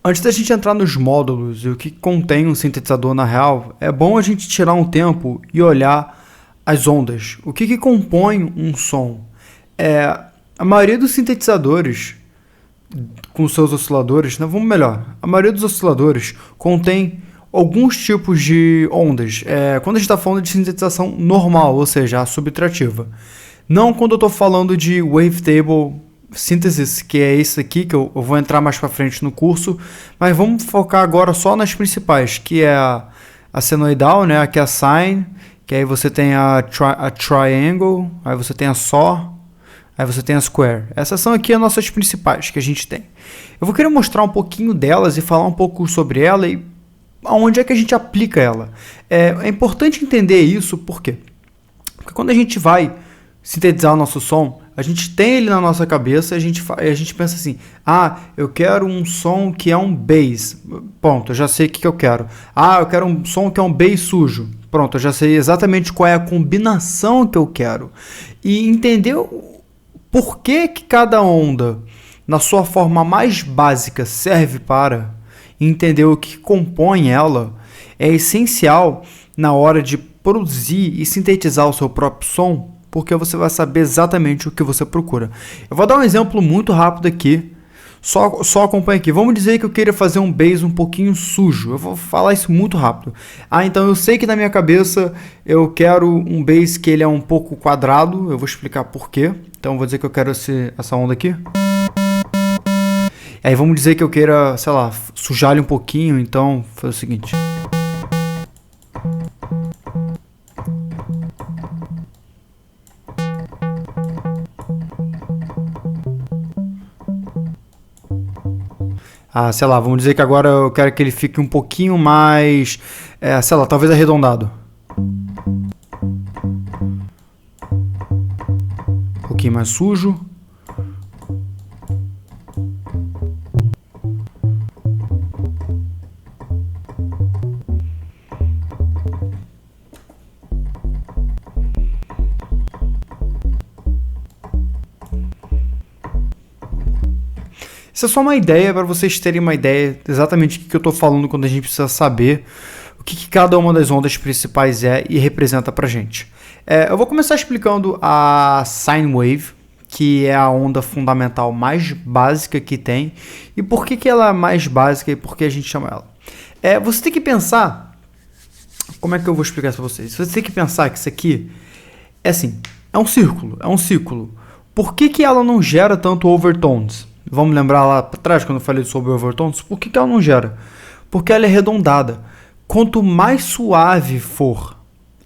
Antes da gente entrar nos módulos e o que contém um sintetizador na real, é bom a gente tirar um tempo e olhar as ondas. O que compõe um som? A maioria dos sintetizadores com seus osciladores, não, vamos melhor, a maioria dos osciladores contém alguns tipos de ondas. Quando a gente está falando de sintetização normal, ou seja, a subtrativa. Não quando eu estou falando de wavetable synthesis, que é esse aqui, que eu vou entrar mais para frente no curso, mas vamos focar agora só nas principais, que é a senoidal, né, que é a sine, que aí você tem a triangle, aí você tem a saw, aí você tem a square. Essas são aqui as nossas principais que a gente tem. Eu vou querer mostrar um pouquinho delas e falar um pouco sobre ela e aonde é que a gente aplica ela. É importante entender isso, por quê? Porque quando a gente vai sintetizar o nosso som, a gente tem ele na nossa cabeça, a gente pensa assim, eu quero um som que é um bass, pronto, eu já sei o que eu quero. Eu quero um som que é um bass sujo, pronto, eu já sei exatamente qual é a combinação que eu quero. E entender por que cada onda, na sua forma mais básica, serve para entender o que compõe ela, é essencial na hora de produzir e sintetizar o seu próprio som, porque você vai saber exatamente o que você procura. Eu vou dar um exemplo muito rápido aqui, só acompanha aqui. Vamos dizer que eu queira fazer um bass um pouquinho sujo, eu vou falar isso muito rápido. Então eu sei que na minha cabeça eu quero um bass que ele é um pouco quadrado, eu vou explicar por quê. Então eu vou dizer que eu quero essa onda aqui. Aí vamos dizer que eu queira, sei lá, sujar ele um pouquinho, então fazer o seguinte. Sei lá, vamos dizer que agora eu quero que ele fique um pouquinho mais, sei lá, talvez arredondado. Um pouquinho mais sujo. Isso é só uma ideia para vocês terem uma ideia exatamente do que eu estou falando quando a gente precisa saber o que cada uma das ondas principais é e representa para a gente. Eu vou começar explicando a sine wave, que é a onda fundamental mais básica que tem. E por que ela é mais básica e por que a gente chama ela? Você tem que pensar... Como é que eu vou explicar isso para vocês? Você tem que pensar que isso aqui é assim, é um círculo. Por que ela não gera tanto overtones? Vamos lembrar lá para trás, quando eu falei sobre overtones, por que ela não gera? Porque ela é arredondada. Quanto mais suave for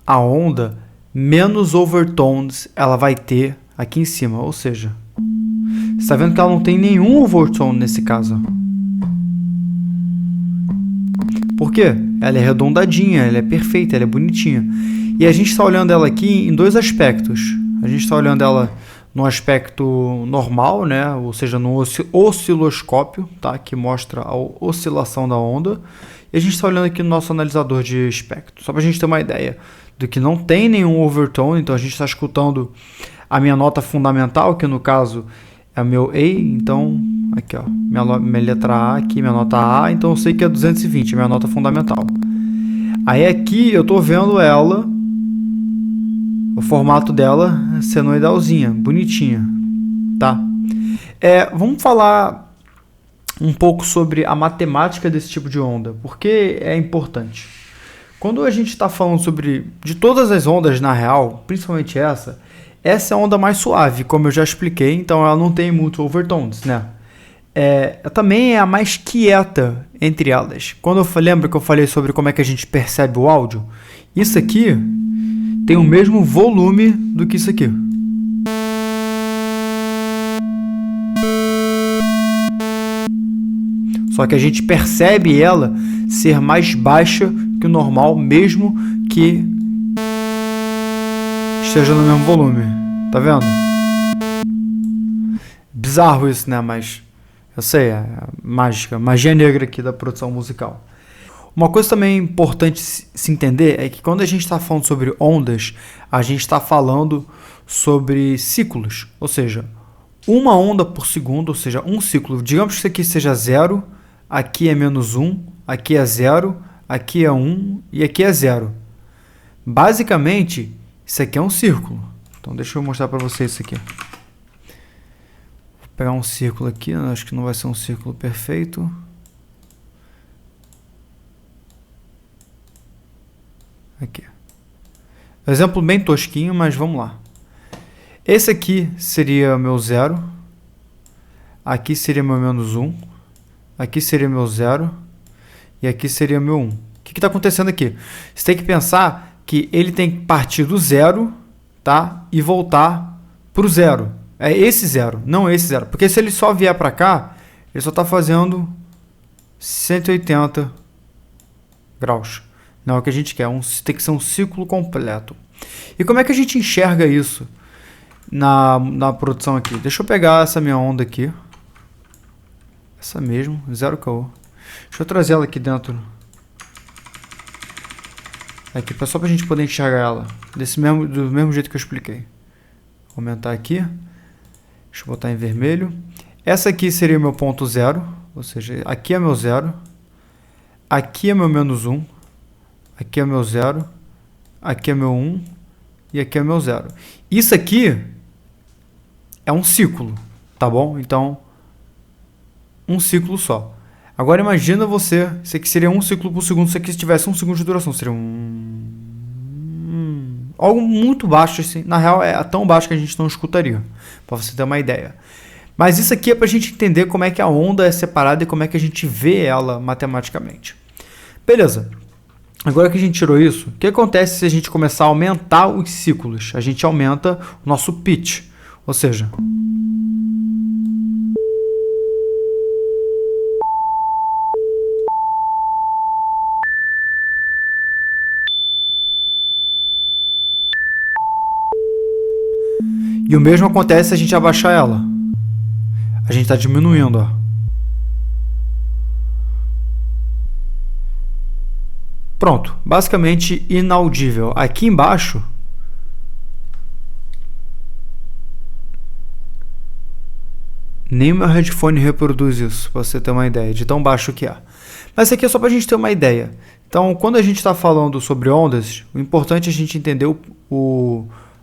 a onda, menos overtones ela vai ter aqui em cima. Ou seja, você está vendo que ela não tem nenhum overtone nesse caso. Por quê? Ela é arredondadinha, ela é perfeita, ela é bonitinha. E a gente está olhando ela aqui em dois aspectos. A gente está olhando ela no aspecto normal, né? Ou seja, no osciloscópio, tá? Que mostra a oscilação da onda. E a gente está olhando aqui no nosso analisador de espectro, só para a gente ter uma ideia do que não tem nenhum overtone. Então a gente está escutando a minha nota fundamental, que no caso é o meu A. Então aqui, ó, minha letra A aqui, minha nota A, então eu sei que é 220, minha nota fundamental. Aí aqui eu estou vendo ela, o formato dela senoidalzinha, bonitinha, tá? Vamos falar um pouco sobre a matemática desse tipo de onda, porque é importante. Quando a gente está falando de todas as ondas na real, principalmente essa é a onda mais suave, como eu já expliquei, então ela não tem muito overtones, né? Também é a mais quieta entre elas. Quando lembra que eu falei sobre como é que a gente percebe o áudio? Isso aqui tem o mesmo volume do que isso aqui. Só que a gente percebe ela ser mais baixa que o normal, mesmo que esteja no mesmo volume. Tá vendo? Bizarro isso, né? Mas eu sei, é magia negra aqui da produção musical. Uma coisa também importante se entender é que quando a gente está falando sobre ondas, a gente está falando sobre ciclos, ou seja, uma onda por segundo, ou seja, um ciclo. Digamos que isso aqui seja 0, aqui é menos 1, aqui é 0, aqui é 1 e aqui é 0. Basicamente, isso aqui é um círculo. Então, deixa eu mostrar para vocês isso aqui. Vou pegar um círculo aqui, acho que não vai ser um círculo perfeito. Aqui. Exemplo bem tosquinho, mas vamos lá. Esse aqui seria meu 0. Aqui seria meu menos 1. Aqui seria meu 0. E aqui seria meu 1. O que está acontecendo aqui? Você tem que pensar que ele tem que partir do 0, tá? E voltar para o 0. É esse 0, não esse 0. Porque se ele só vier para cá, ele só está fazendo 180 graus. Não é o que a gente quer. Tem que ser um ciclo completo. E como é que a gente enxerga isso na produção aqui? Deixa eu pegar essa minha onda aqui. Essa mesmo, 0 caô. Deixa eu trazer ela aqui dentro. Aqui, só para a gente poder enxergar ela. Do mesmo jeito que eu expliquei. Vou aumentar aqui. Deixa eu botar em vermelho. Essa aqui seria o meu ponto 0. Ou seja, aqui é meu 0. Aqui é meu menos 1. Aqui é meu 0. Aqui é meu 1. E aqui é meu 0. Isso aqui é um ciclo. Tá bom? Então, um ciclo só. Agora imagina você, isso aqui seria um ciclo por segundo, se aqui tivesse 1 segundo de duração, seria algo muito baixo, assim. Na real é tão baixo que a gente não escutaria, para você ter uma ideia. Mas isso aqui é para a gente entender como é que a onda é separada e como é que a gente vê ela matematicamente. Beleza, agora que a gente tirou isso, o que acontece se a gente começar a aumentar os ciclos? A gente aumenta o nosso pitch, ou seja... E o mesmo acontece se a gente abaixar ela. A gente está diminuindo, ó. Pronto, basicamente inaudível. Aqui embaixo, nem o meu headphone reproduz isso, para você ter uma ideia de tão baixo que é. Mas isso aqui é só para a gente ter uma ideia. Então, quando a gente está falando sobre ondas, o importante é a gente entender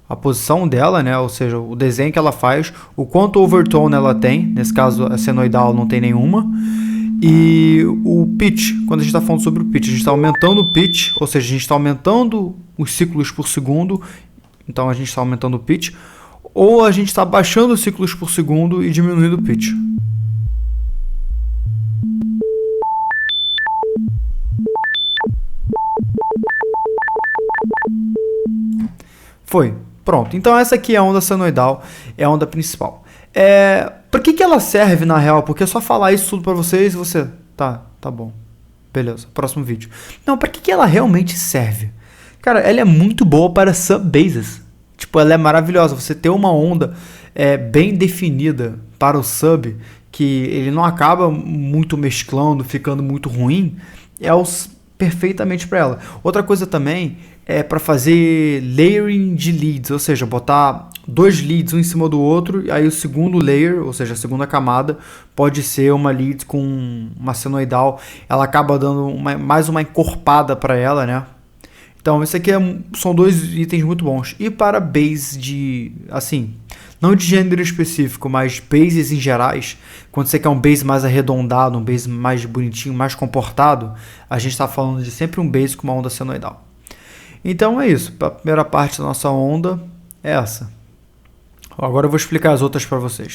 a posição dela, né? Ou seja, o desenho que ela faz, o quanto overtone ela tem, nesse caso a senoidal não tem nenhuma, e o pitch, quando a gente está falando sobre o pitch, a gente está aumentando o pitch, ou seja, a gente está aumentando os ciclos por segundo, então a gente está aumentando o pitch, ou a gente está baixando os ciclos por segundo e diminuindo o pitch. Foi. Pronto, então essa aqui é a onda senoidal, é a onda principal. Para que ela serve na real? Porque é só falar isso tudo para vocês e você... Tá bom. Beleza, próximo vídeo. Não, para que ela realmente serve? Cara, ela é muito boa para sub-bases. Tipo, ela é maravilhosa. Você ter uma onda bem definida para o sub, que ele não acaba muito mesclando, ficando muito ruim, perfeitamente para ela. Outra coisa também é para fazer layering de leads, ou seja, botar 2 leads um em cima do outro, e aí o segundo layer, ou seja, a segunda camada, pode ser uma lead com uma senoidal, ela acaba dando mais uma encorpada para ela, né? Então, isso aqui são 2 itens muito bons. E para base de, assim, não de gênero específico, mas bases em gerais, quando você quer um base mais arredondado, um base mais bonitinho, mais comportado, a gente está falando de sempre um base com uma onda senoidal. Então é isso, a primeira parte da nossa onda é essa. Agora eu vou explicar as outras para vocês.